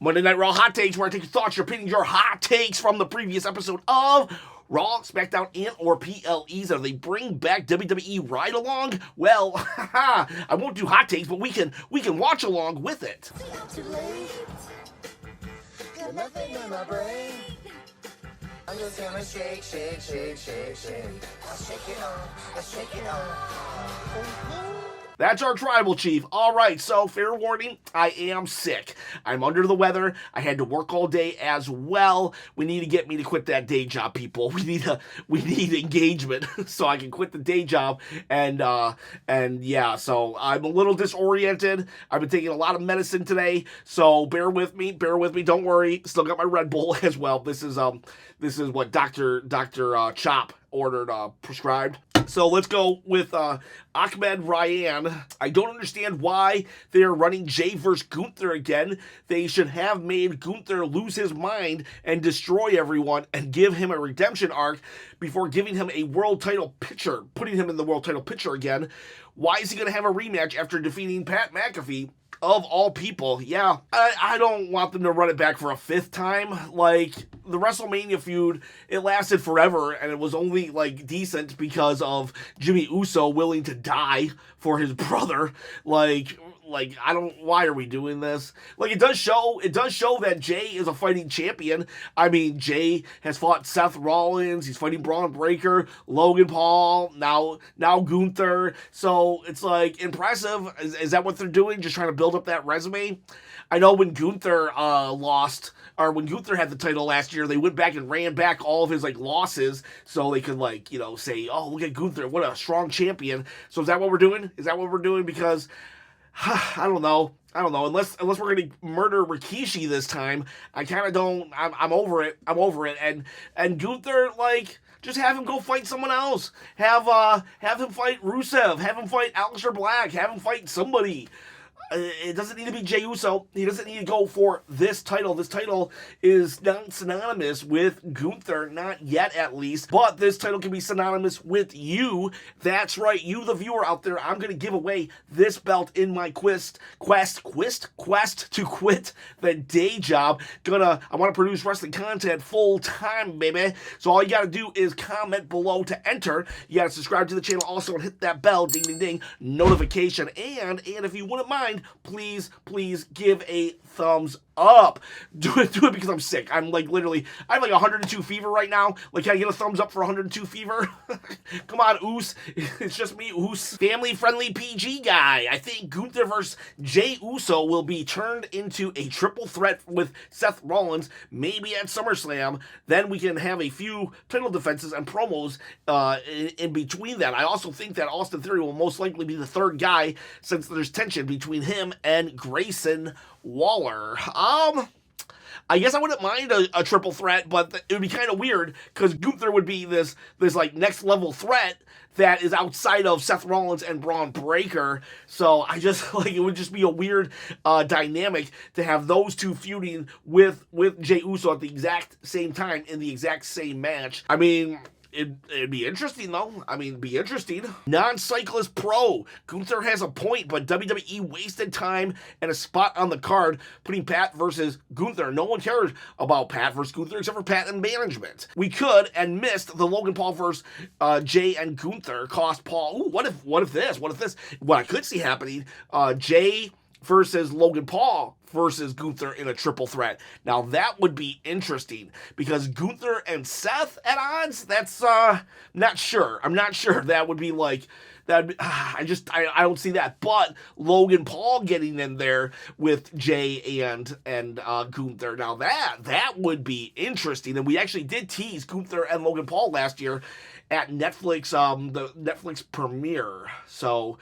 Monday Night Raw Hot Takes, where I take your thoughts, your opinions, your hot takes from the previous episode of Raw, SmackDown, and or PLEs. Are they bring back WWE Ride Along? Well, I won't do hot takes, but we can watch along with it. Too late. Got nothing in my brain. I'm just gonna shake, shake, shake, shake, shake. I'll shake it off. I'll shake it off. That's our tribal chief. All right, so fair warning, I am sick. I'm under the weather. I had to work all day as well. We need to get me to quit that day job, people. We need engagement so I can quit the day job. And yeah, so I'm a little disoriented. I've been taking a lot of medicine today, so bear with me. Don't worry. Still got my Red Bull as well. This is what Dr. Chop ordered, prescribed. So let's go with Ahmed Ryan. I don't understand why they're running Jey versus Gunther again. They should have made Gunther lose his mind and destroy everyone and give him a redemption arc before giving him a world title picture, putting him in the world title picture again. Why is he going to have a rematch after defeating Pat McAfee? Of all people, yeah. I don't want them to run it back for a fifth time. Like, the WrestleMania feud, it lasted forever, and it was only, like, decent because of Jey Uso willing to die for his brother. Like, why are we doing this? Like, it does show that Jey is a fighting champion. I mean, Jey has fought Seth Rollins, he's fighting Braun Breaker, Logan Paul, now Gunther. So, it's, like, impressive. Is that what they're doing? Just trying to build up that resume? I know when Gunther when Gunther had the title last year, they went back and ran back all of his, like, losses so they could, like, you know, say, oh, look at Gunther, what a strong champion. So is that what we're doing? Because I don't know. Unless we're gonna murder Rikishi this time, I kind of don't. I'm over it. And Gunther, like, just have him go fight someone else. Have him fight Rusev. Have him fight Aleister Black. Have him fight somebody. It doesn't need to be Jey Uso. He doesn't need to go for this title. This title is not synonymous with Gunther, not yet at least, but this title can be synonymous with you. That's right, you the viewer out there. I'm going to give away this belt in my quest to quit the day job. I want to produce wrestling content full time, baby. So all you got to do is comment below to enter. You got to subscribe to the channel also and hit that bell, ding ding ding, notification. And if you wouldn't mind, please give a thumbs up. Do it because I'm sick. I'm like literally, I have like 102 fever right now. Like, can I get a thumbs up for 102 fever? Come on, Oos. It's just me, Oos. Family friendly PG guy. I think Gunther versus Jey Uso will be turned into a triple threat with Seth Rollins, maybe at SummerSlam. Then we can have a few title defenses and promos in between that. I also think that Austin Theory will most likely be the third guy since there's tension between him and Grayson Waller. I guess I wouldn't mind a triple threat, but it would be kind of weird because Gunther would be this like next level threat that is outside of Seth Rollins and Braun Breaker. So I just like it would just be a weird dynamic to have those two feuding with Jey Uso at the exact same time in the exact same match. I mean, It'd be interesting, though. Non-cyclist pro. Gunther has a point, but WWE wasted time and a spot on the card putting Pat versus Gunther. No one cares about Pat versus Gunther except for Pat and management. We could and missed the Logan Paul versus Jey and Gunther. Cost Paul. Ooh, what if this? What I could see happening, Jey versus Logan Paul versus Gunther in a triple threat. Now that would be interesting because Gunther and Seth at odds, that's not sure. I'm not sure. That would be like that. I don't see that. But Logan Paul getting in there with Jey and Gunther. Now that would be interesting. And we actually did tease Gunther and Logan Paul last year at Netflix, the Netflix premiere. So,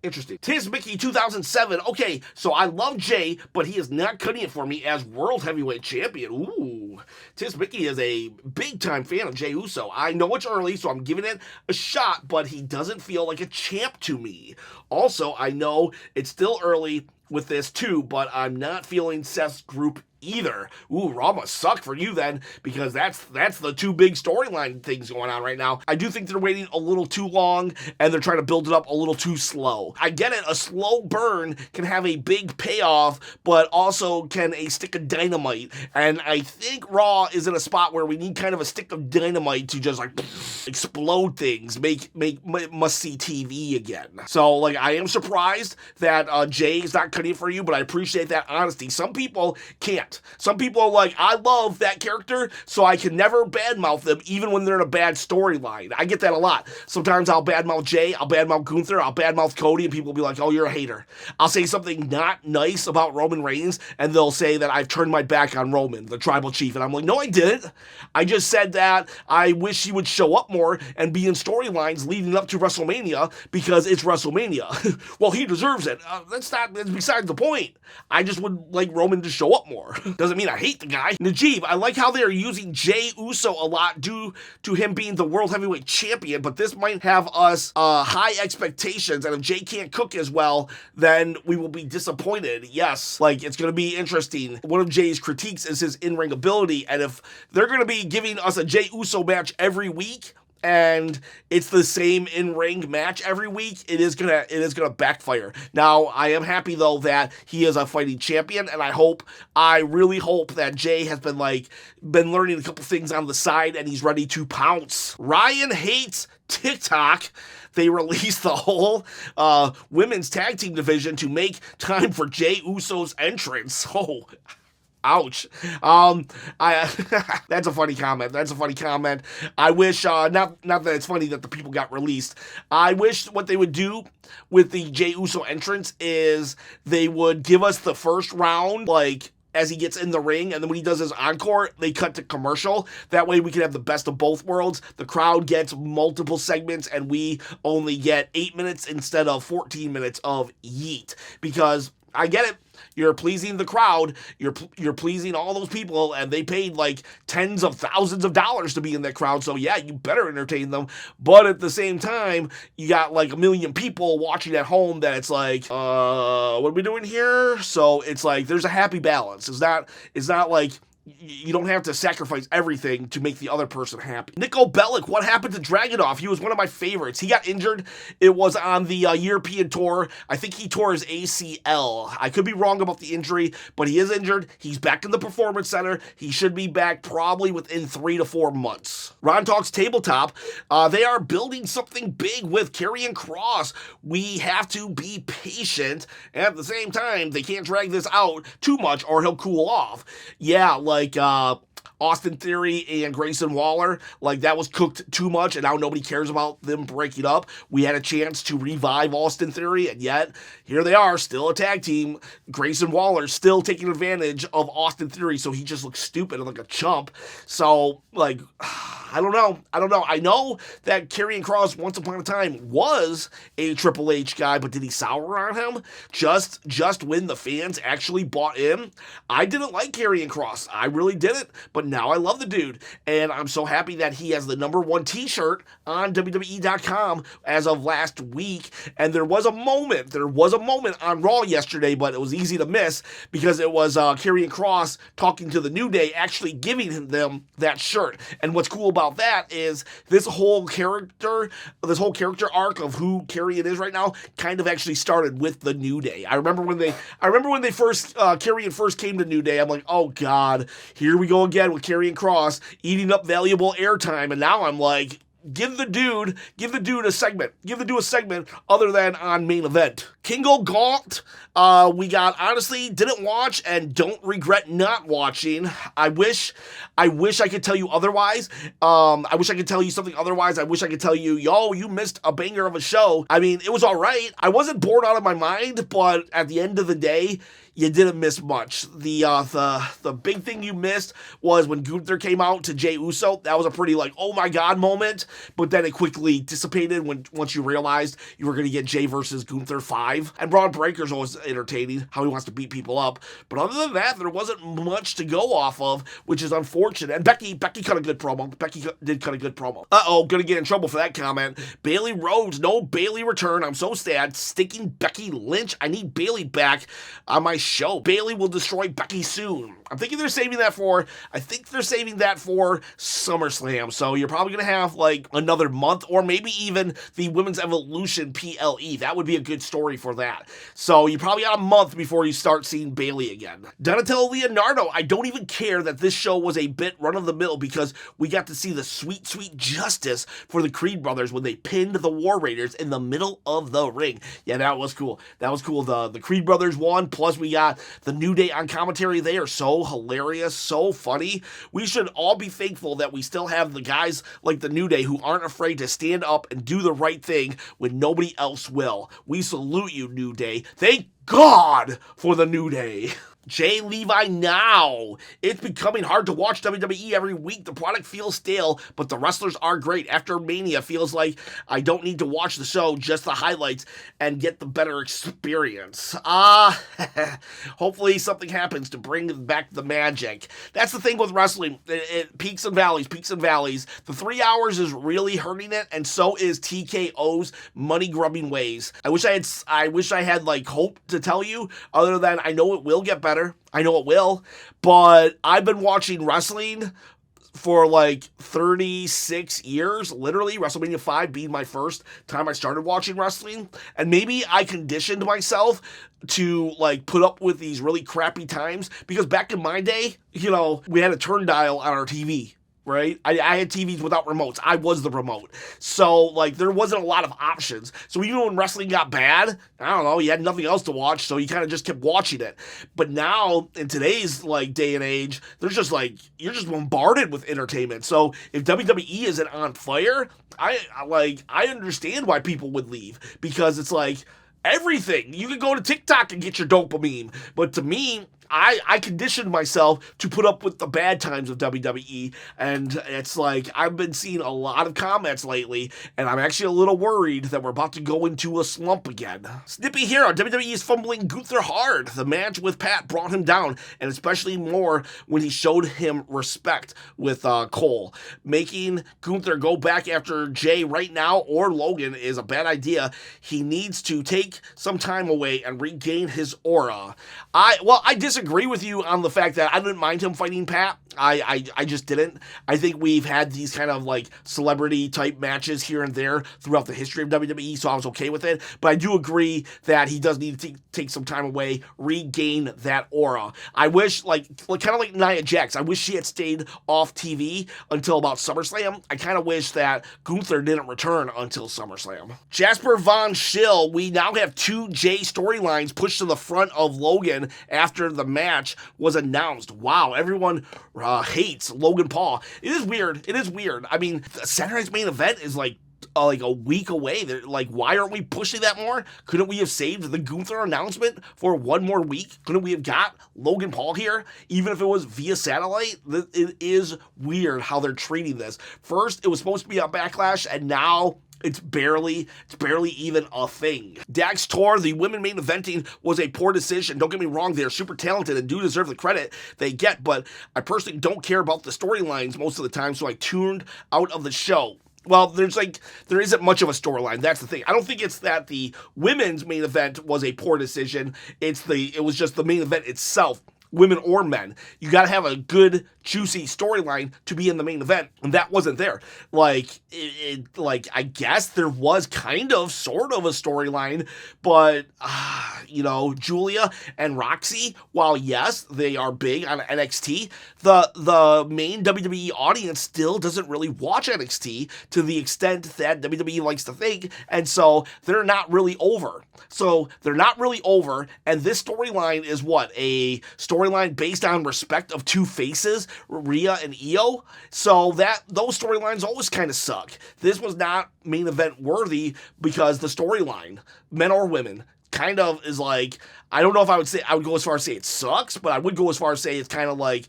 interesting. Tiz Mickey 2007. Okay, so I love Jey, but he is not cutting it for me as World Heavyweight Champion. Ooh. Tiz Mickey is a big-time fan of Jey Uso. I know it's early, so I'm giving it a shot, but he doesn't feel like a champ to me. Also, I know it's still early with this too, but I'm not feeling Seth's group either. Ooh, Raw must suck for you then, because that's the two big storyline things going on right now. I do think they're waiting a little too long, and they're trying to build it up a little too slow. I get it, a slow burn can have a big payoff, but also can a stick of dynamite, and I think Raw is in a spot where we need kind of a stick of dynamite to just like explode things, make must-see TV again. So, like, I am surprised that Jey is not cutting it for you, but I appreciate that honesty. Some people can't. Some people are like, I love that character, so I can never badmouth them, even when they're in a bad storyline. I get that a lot. Sometimes I'll badmouth Jey, I'll badmouth Gunther, I'll badmouth Cody, and people will be like, oh, you're a hater. I'll say something not nice about Roman Reigns, and they'll say that I've turned my back on Roman, the tribal chief, and I'm like, no, I didn't. I just said that I wish he would show up more and be in storylines leading up to WrestleMania, because it's WrestleMania. Well, he deserves it. That's besides the point. I just would like Roman to show up more. Doesn't mean I hate the guy. Najib, I like how they're using Jey Uso a lot due to him being the World Heavyweight Champion, but this might have us high expectations, and if Jey can't cook as well, then we will be disappointed. Yes, like, it's going to be interesting. One of Jey's critiques is his in-ring ability, and if they're going to be giving us a Jey Uso match every week, and it's the same in-ring match every week, it is gonna backfire. Now, I am happy though that he is a fighting champion, and I really hope that Jey has been learning a couple things on the side, and he's ready to pounce. Ryan hates TikTok. They released the whole women's tag team division to make time for Jey Uso's entrance. Oh, ouch. That's a funny comment. I wish, not that it's funny that the people got released. I wish what they would do with the Jey Uso entrance is they would give us the first round, like, as he gets in the ring, and then when he does his encore, they cut to commercial. That way we can have the best of both worlds. The crowd gets multiple segments, and we only get 8 minutes instead of 14 minutes of yeet. Because I get it. You're pleasing the crowd. You're pleasing all those people, and they paid like tens of thousands of dollars to be in that crowd. So yeah, you better entertain them. But at the same time, you got like 1 million people watching at home that it's like, what are we doing here? So it's like there's a happy balance. It's not like you don't have to sacrifice everything to make the other person happy. Nico Bellic, what happened to Dragunov? He was one of my favorites. He got injured. It was on the European tour. I think he tore his ACL. I could be wrong about the injury, but he is injured. He's back in the Performance Center. He should be back probably within 3 to 4 months. Ron Talks Tabletop. They are building something big with Carrion Cross. We have to be patient. And at the same time, they can't drag this out too much or he'll cool off. Yeah, like Austin Theory and Grayson Waller, like that was cooked too much, and now nobody cares about them breaking up. We had a chance to revive Austin Theory, and yet here they are, still a tag team. Grayson Waller still taking advantage of Austin Theory, so he just looks stupid and like a chump. So, like, I don't know. I know that Carrion Cross once upon a time was a Triple H guy, but did he sour on him just when the fans actually bought in? I didn't like Carrion Cross. I really didn't, but now I love the dude, and I'm so happy that he has the #1 t-shirt on WWE.com as of last week, and there was a moment on Raw yesterday, but it was easy to miss because it was Carrion Cross talking to the New Day, actually giving them that shirt. And what's cool about that is this whole character arc of who Carrion is right now kind of actually started with the New Day. I remember when they first Carrion first came to New Day, I'm like, oh god, here we go again with Carrion Cross eating up valuable airtime, and now I'm like, give the dude a segment. Give the dude a segment other than on Main Event. Kingo Gaunt, we got, honestly, didn't watch and don't regret not watching. I wish I could tell you otherwise. I wish I could tell you something otherwise. I wish I could tell you, yo, you missed a banger of a show. I mean, it was all right. I wasn't bored out of my mind, but at the end of the day, you didn't miss much. The big thing you missed was when Gunther came out to Jey Uso. That was a pretty like, oh my god moment, but then it quickly dissipated once you realized you were going to get Jey versus Gunther 5. And Braun Breaker's always entertaining, how he wants to beat people up. But other than that, there wasn't much to go off of, which is unfortunate. And Becky cut a good promo. Becky did cut a good promo. Uh-oh, gonna get in trouble for that comment. Bayley Rhodes, no Bayley return. I'm so sad. Sticking Becky Lynch. I need Bayley back on my show. Bayley will destroy Becky soon. I think they're saving that for SummerSlam. So you're probably going to have like another month or maybe even the Women's Evolution PLE. That would be a good story for that. So you probably got a month before you start seeing Bayley again. Donatello Leonardo, I don't even care that this show was a bit run-of-the-mill because we got to see the sweet, sweet justice for the Creed brothers when they pinned the War Raiders in the middle of the ring. Yeah, that was cool. The Creed brothers won, plus we got the New Day on commentary. They are so hilarious, so funny. We should all be thankful that we still have the guys like the New Day who aren't afraid to stand up and do the right thing when nobody else will. We salute you, New Day. Thank God for the New Day. Jay Levi now. It's becoming hard to watch WWE every week. The product feels stale, but the wrestlers are great. After Mania, feels like I don't need to watch the show, just the highlights, and get the better experience. Hopefully something happens to bring back the magic. That's the thing with wrestling. It peaks and valleys, peaks and valleys. The 3 hours is really hurting it, and so is TKO's money-grubbing ways. I wish I had like hope to tell you, other than I know it will get better. I know it will, but I've been watching wrestling for like 36 years, literally, WrestleMania 5 being my first time I started watching wrestling, and maybe I conditioned myself to like put up with these really crappy times, because back in my day, you know, we had a turn dial on our TV. Right? I had TVs without remotes. I was the remote. So, like, there wasn't a lot of options. So even when wrestling got bad, I don't know, you had nothing else to watch, so you kind of just kept watching it. But now, in today's, like, day and age, there's just, like, you're just bombarded with entertainment. So if WWE isn't on fire, I understand why people would leave. Because it's like, everything. You can go to TikTok and get your dopamine. But to me, I conditioned myself to put up with the bad times of WWE, and it's like I've been seeing a lot of comments lately, and I'm actually a little worried that we're about to go into a slump again. Snippy Hero, WWE is fumbling Gunther hard. The match with Pat brought him down, and especially more when he showed him respect with Cole. Making Gunther go back after Jey right now or Logan is a bad idea. He needs to take some time away and regain his aura. I disagree with you on the fact that I didn't mind him fighting Pat. I just didn't. I think we've had these kind of like celebrity type matches here and there throughout the history of WWE, so I was okay with it. But I do agree that he does need to take some time away, regain that aura. I wish, kind of like Nia Jax, I wish she had stayed off TV until about SummerSlam. I kind of wish that Gunther didn't return until SummerSlam. Jasper Von Schill, we now have 2 Jey storylines pushed to the front of Logan after the match was announced. Wow, everyone hates Logan Paul. It is weird. I mean, Saturday Night's Main Event is like a week away. They're like, why aren't we pushing that more? Couldn't we have saved the Gunther announcement for one more week? Couldn't we have got Logan Paul here, even if it was via satellite? It is weird how they're treating this. First, it was supposed to be on Backlash, and now it's barely even a thing. Dax Tor, the women main eventing was a poor decision. Don't get me wrong, they're super talented and do deserve the credit they get, but I personally don't care about the storylines most of the time, so I tuned out of the show. Well, there isn't much of a storyline. That's the thing. I don't think it's that the women's main event was a poor decision. It was just the main event itself. Women or men, you got to have a good, juicy storyline to be in the main event, and that wasn't there. I guess there was kind of, sort of a storyline, but Julia and Roxy, while yes, they are big on NXT, the main WWE audience still doesn't really watch NXT to the extent that WWE likes to think, and so they're not really over. And this storyline is what? A storyline based on respect of 2 faces, Rhea and Io. So those storylines always kind of suck. This was not main event worthy because the storyline, men or women, kind of is like, I don't know if I would go as far as say it sucks, but I would go as far as say it's kind of like,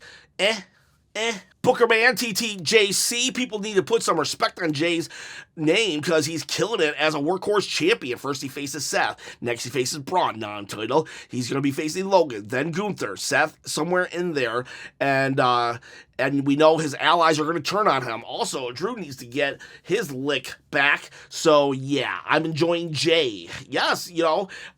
Booker Man, TTJC, people need to put some respect on Jey's name because he's killing it as a workhorse champion. First he faces Seth, next he faces Braun, non-title. He's going to be facing Logan, then Gunther, Seth somewhere in there, and we know his allies are going to turn on him. Also, Drew needs to get his lick back. So, yeah, I'm enjoying Jey. Yes,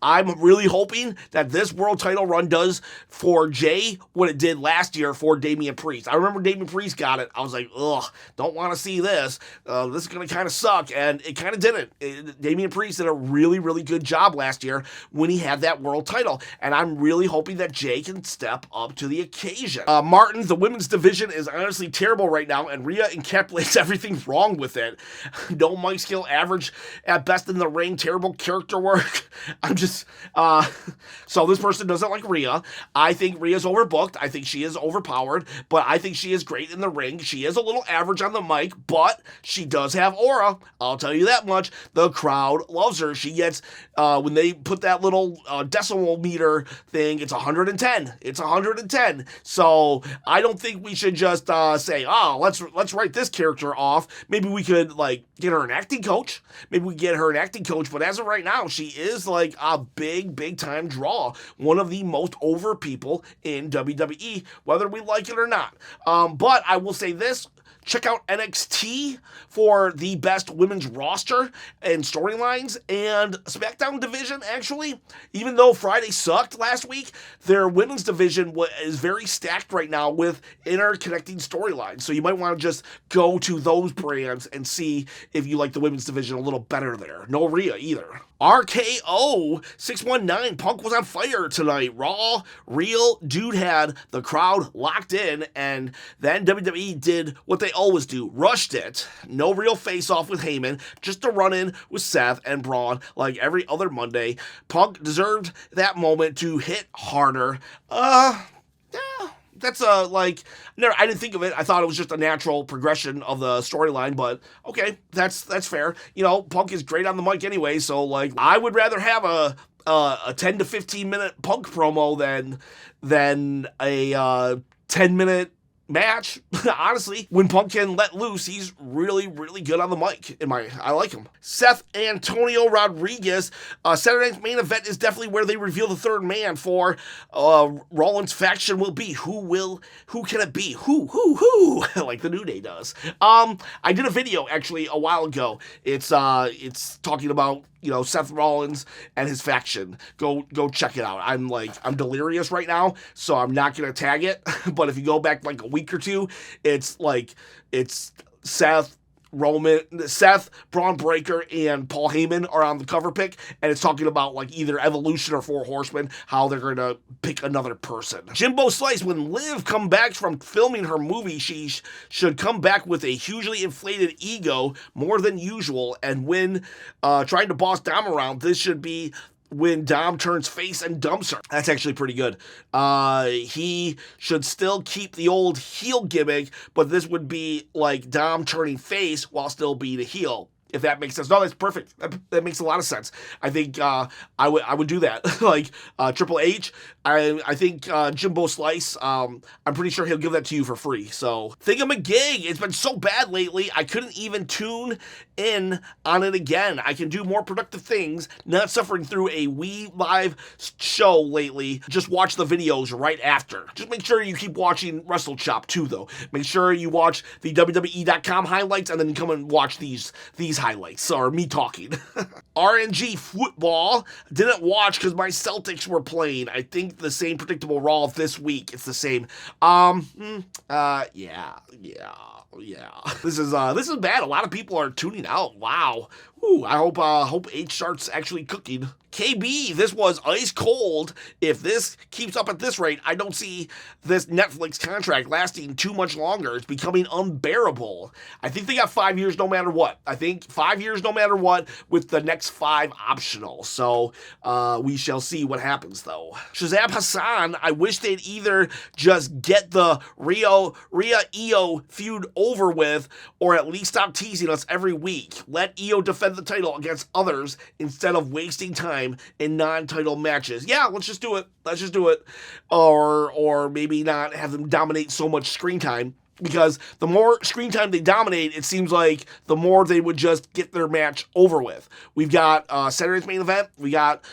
I'm really hoping that this world title run does for Jey what it did last year for Damian Priest. I remember Damian Priest got it. I was like, ugh, don't want to see this. This is going to kind of suck. And it kind of didn't. Damian Priest did a really, really good job last year when he had that world title. And I'm really hoping that Jey can step up to the occasion. Martin, the women's division is honestly terrible right now, and Rhea encapsulates everything wrong with it. No mic skill, average at best in the ring, terrible character work. I'm just, so this person doesn't like Rhea. I think Rhea's overbooked. I think she is overpowered, but I think she is great in the ring. She is a little average on the mic, but she does have aura. I'll tell you that much. The crowd loves her. She gets, when they put that little decimal meter thing, it's 110. It's 110. So I don't think we should just say, oh, let's write this character off. Maybe we could get her an acting coach. Maybe we get her an acting coach. But as of right now, she is like a big time draw. One of the most over people in WWE, whether we like it or not. But I will say this. Check out NXT for the best women's roster and storylines, and SmackDown division, actually, even though Friday sucked last week, their women's division is very stacked right now with interconnecting storylines. So you might want to just go to those brands and see if you like the women's division a little better there. No Rhea either. RKO 619, Punk was on fire tonight. Raw, real, dude had the crowd locked in, and then WWE did what they always do, rushed it. No real face-off with Heyman, just a run-in with Seth and Braun like every other Monday. Punk deserved that moment to hit harder. That's I didn't think of it. I thought it was just a natural progression of the storyline, but okay, that's fair. Punk is great on the mic anyway, so I would rather have a 10 to 15 minute Punk promo than a 10-minute match. Honestly, when Punk can let loose, he's really good on the mic. I like him. Seth Antonio Rodriguez. Saturday night's main event is definitely where they reveal the third man for Rollins' faction will be. Who can it be? Who? Like the New Day does. I did a video actually a while ago. It's talking about Seth Rollins and his faction. Go check it out. I'm delirious right now, so I'm not gonna tag it. But if you go back a week or two, it's Seth, Braun Breaker, and Paul Heyman are on the cover pick, and it's talking about either Evolution or Four Horsemen, how they're going to pick another person. Jimbo Slice, when Liv come back from filming her movie, she should come back with a hugely inflated ego, more than usual, and when trying to boss Dom around, this should be when Dom turns face and dumps her. That's actually pretty good. He should still keep the old heel gimmick, but this would be like Dom turning face while still being a heel. If that makes sense. No, that's perfect. That makes a lot of sense. I think I would do that. Triple H, I think Jimbo Slice, I'm pretty sure he'll give that to you for free. So, Thingamagig, it's been so bad lately, I couldn't even tune in on it again. I can do more productive things, not suffering through a Wii Live show lately. Just watch the videos right after. Just make sure you keep watching Wrestlechop too, though. Make sure you watch the WWE.com highlights and then you come and watch these highlights, or me talking. RNG football, didn't watch because my Celtics were playing. I think the same predictable Raw this week. It's the same. Yeah. This is bad. A lot of people are tuning out. Wow. Ooh, I hope H starts actually cooking. KB, this was ice cold. If this keeps up at this rate, I don't see this Netflix contract lasting too much longer. It's becoming unbearable. I think they got 5 years no matter what. I think 5 years no matter what, with the next 5 optional. So we shall see what happens though. Shazam Hassan, I wish they'd either just get the Rhea-Io feud over with, or at least stop teasing us every week. Let Io defend the title against others instead of wasting time in non-title matches. Yeah, let's just do it. Or maybe not have them dominate so much screen time. because the more screen time they dominate, it seems like the more they would just get their match over with. We've got Saturday's main event. We got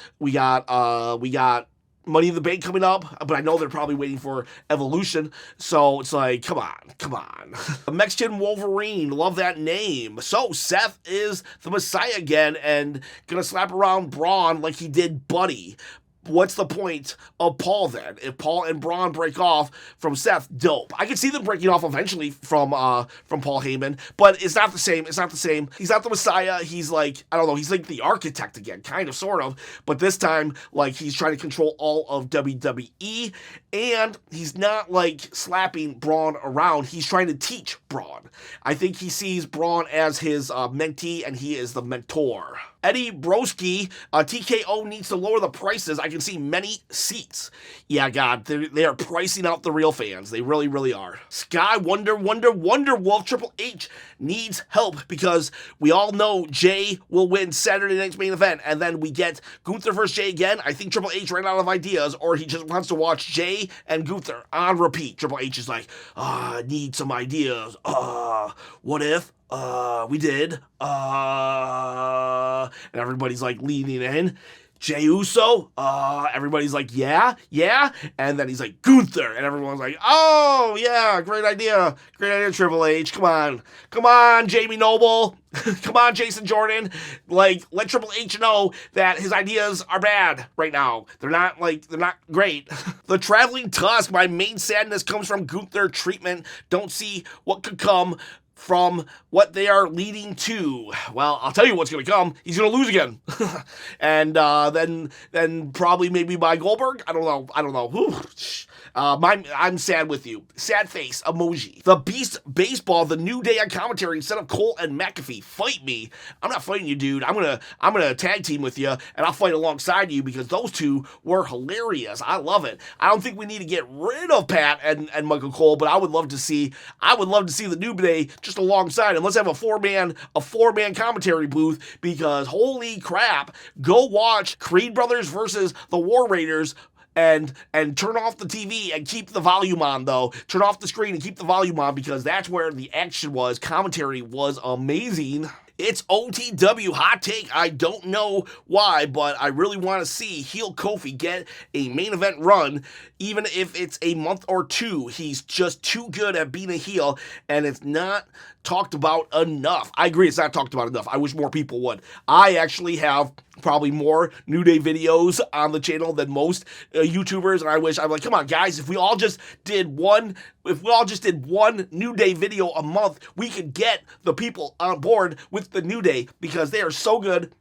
Money in the Bank coming up, but I know they're probably waiting for Evolution, so it's like, come on. Mexican Wolverine, love that name. So Seth is the Messiah again and gonna slap around Braun like he did Buddy. What's the point of Paul then? If Paul and Braun break off from Seth, dope. I can see them breaking off eventually from Paul Heyman, but it's not the same. It's not the same. He's not the Messiah. He's like, I don't know, he's like the architect again, kind of, sort of. But this time, like, he's trying to control all of WWE, and he's not like slapping Braun around. He's trying to teach Braun. I think he sees Braun as his mentee, and he is the mentor. Eddie Broski, TKO needs to lower the prices. I can see many seats. Yeah, God, they are pricing out the real fans. They really, really are. Sky Wonder Wolf Triple H needs help because we all know Jey will win Saturday night's main event, and then we get Gunther versus Jey again. I think Triple H ran out of ideas, or he just wants to watch Jey and Gunther on repeat. Triple H is like, I need some ideas. What if? We did. And everybody's like leaning in. Jey Uso, everybody's like, yeah, and then he's like, Gunther, and everyone's like, oh, yeah, great idea, Triple H, come on, Jamie Noble, come on, Jason Jordan, like, let Triple H know that his ideas are bad right now, they're not great. The Traveling Tusk, my main sadness comes from Gunther treatment, don't see what could come from what they are leading to. Well, I'll tell you what's going to come. He's going to lose again. And then probably maybe by Goldberg. I don't know. Whew. I'm sad with you. Sad face emoji. The Beast Baseball, the New Day on commentary instead of Cole and McAfee. Fight me. I'm not fighting you, dude. I'm gonna tag team with you, and I'll fight alongside you because those two were hilarious. I love it. I don't think we need to get rid of Pat and Michael Cole, but I would love to see the New Day just alongside, and let's have a four-man commentary booth because holy crap, go watch Creed Brothers versus the War Raiders. And turn off the TV and keep the volume on, though. Turn off the screen and keep the volume on because that's where the action was. Commentary was amazing. It's OTW Hot Take. I don't know why, but I really want to see heel Kofi get a main event run, even if it's a month or two. He's just too good at being a heel, and it's not talked about enough. I agree, it's not talked about enough. I wish more people would. I actually have probably more New Day videos on the channel than most YouTubers, and I'm like, come on, guys, if we all just did one New Day video a month, we could get the people on board with the New Day because they are so good,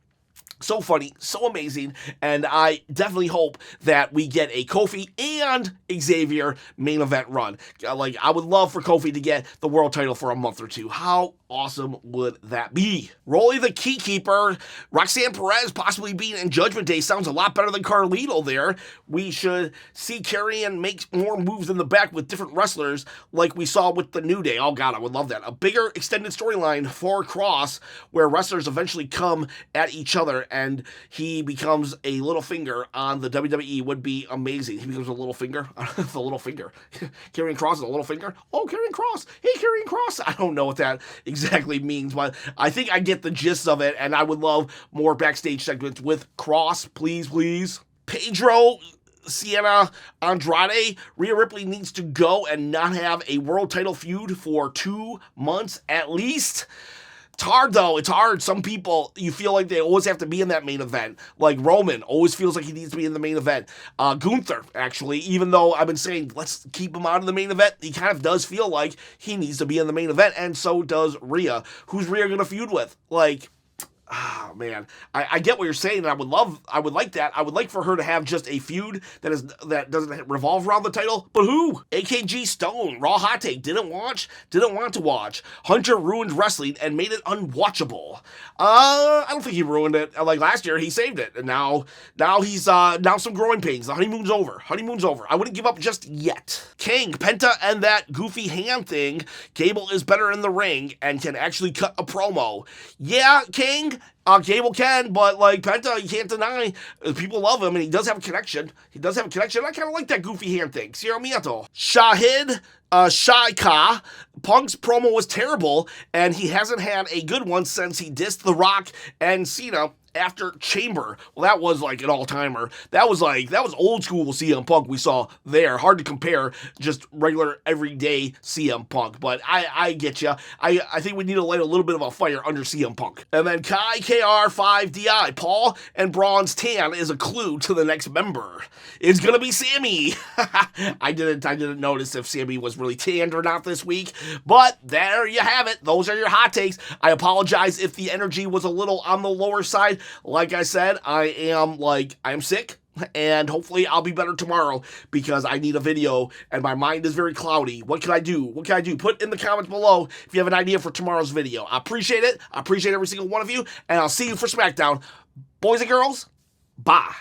so funny, so amazing, and I definitely hope that we get a Kofi and Xavier main event run. Like, I would love for Kofi to get the world title for a month or two. How awesome would that be? Rolly the Key Keeper, Roxanne Perez possibly being in Judgment Day sounds a lot better than Carlito there. We should see Carrion make more moves in the back with different wrestlers like we saw with the New Day. Oh God, I would love that. A bigger extended storyline for Cross where wrestlers eventually come at each other and he becomes a little finger on the WWE would be amazing. He becomes a little finger. The little finger. Carrion Cross is a little finger. Oh, Carrion Cross. Hey, Carrion Cross. I don't know what that exactly means, but I think I get the gist of it, and I would love more backstage segments with Cross, please. Pedro Sienna Andrade, Rhea Ripley needs to go and not have a world title feud for 2 months at least. It's hard, though. It's hard. Some people, you feel like they always have to be in that main event. Like Roman always feels like he needs to be in the main event. Gunther, actually, even though I've been saying, let's keep him out of the main event, he kind of does feel like he needs to be in the main event, and so does Rhea. Who's Rhea going to feud with? Like, oh, man. I get what you're saying, and I would like that. I would like for her to have just a feud that doesn't revolve around the title, but who? AKG Stone, Raw Hot Take, didn't want to watch. Hunter ruined wrestling and made it unwatchable. I don't think he ruined it. Like last year, he saved it, and now he's now some growing pains. The honeymoon's over. I wouldn't give up just yet. King, Penta, and that goofy hand thing. Gable is better in the ring and can actually cut a promo. Yeah, King. Gable can, but like Penta, you can't deny people love him, and he does have a connection. I kind of like that goofy hand thing. Ciro Mieto. Shahid Shaika, Punk's promo was terrible, and he hasn't had a good one since he dissed The Rock and Cena after Chamber. Well, that was like an all-timer. That was old school CM Punk we saw there. Hard to compare just regular everyday CM Punk, but I get you. I think we need to light a little bit of a fire under CM Punk. And then Kai KR5DI, Paul and Braun's tan is a clue to the next member. It's gonna be Sammy. I didn't notice if Sammy was really tanned or not this week, but there you have it. Those are your hot takes. I apologize if the energy was a little on the lower side. Like I said, I am sick, and hopefully I'll be better tomorrow because I need a video and my mind is very cloudy. What can I do? Put in the comments below if you have an idea for tomorrow's video. I appreciate it. I appreciate every single one of you, and I'll see you for SmackDown. Boys and girls, bye.